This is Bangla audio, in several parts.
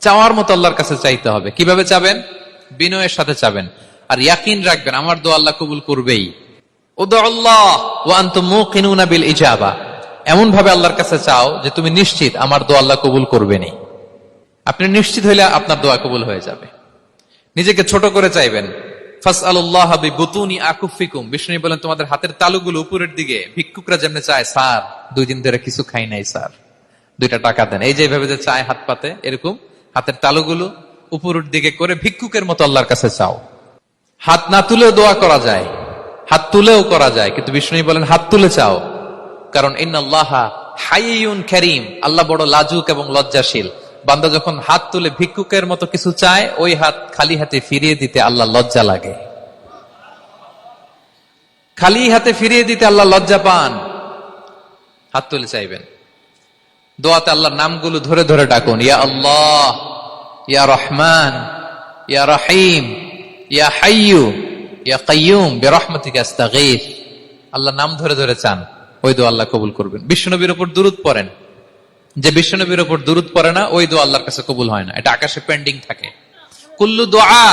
চাওয়ার মতো আল্লাহর কাছে চাইতে হবে। কিভাবে চাবেন? বিনয়ের সাথে চাবেন, আর ইয়াকিন রাখবেন আমার দোয়া আল্লাহ কবুল করবেই। উদুল্লাহ ওয়া আনতুম মুকিনুনা বিল ইজাবা, এমন ভাবে আল্লাহর কাছে চাও যে তুমি নিশ্চিত আমার দোয়া আল্লাহ কবুল করবেনই। আপনি নিশ্চিত হইলে আপনার দোয়া কবুল হয়ে যাবে। নিজেকে ছোট করে চাইবেন। ফাসআলুল্লাহ বিবুতুনি আকুফিকুম, বিষ্ণু বলেন তোমাদের হাতের তালুগুলো উপরের দিকে। ভিক্ষুকরা যেমনি চায়, স্যার 2 দিন ধরে কিছু খাই নাই স্যার, 2টা টাকা দেন, এই যে ভাবে যে চায় হাত পাতে, এরকম হাতের তালুগুলো উপরের দিকে করে ভিক্ষুকের মতো আল্লাহর কাছে চাও। হাত না তুলেও দোয়া করা যায়, হাত তুলেও করা যায়, কিন্তু বিষ্ণু বলেন হাত তুলে চাও, কারণ ইন্নাল্লাহা হাইয়ুন কারীম, আল্লাহ বড় লাজুক এবং লজ্জাশীল। বান্দা যখন হাত তুলে ভিক্ষুকের মতো কিছু চায়, ওই হাত খালি হাতে ফিরিয়ে দিতে আল্লাহ লজ্জা লাগে, খালি হাতে ফিরিয়ে দিতে আল্লাহ লজ্জা পান। হাত তুলে চাইবেন। দোয়াতে আল্লাহর নামগুলো ধরে ধরে ডাকুন, ইয়া আল্লাহ, ইয়া রহমান, ইয়া রহিম, ইয়া হাইয়ু, ইয়া কাইয়ুম বিরহমাতিকা আস্তাগীথ। আল্লাহর নাম ধরে ধরে চান, ওই দোয়া আল্লাহ কবুল করবেন। বিশ্বনবীর উপর দুরূদ পড়েন, যে বিশ্বনবীর উপর দুরূদ পড়ে না, ওই দোয়া আল্লাহর কাছে কবুল হয় না, এটা আকাশে পেন্ডিং থাকে। কুল্লু দুআ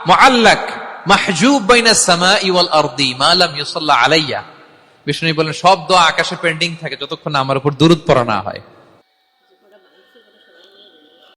মুআল্লাক মাহজুব বাইনাস সামাই ওয়াল আরদি মা লাম ইউসাল্লা আলাইয়া। বিষ্ণু বলেন সব দোয়া আকাশে পেন্ডিং থাকে যতক্ষণ আমার উপর দুরূদ পড়া না হয়।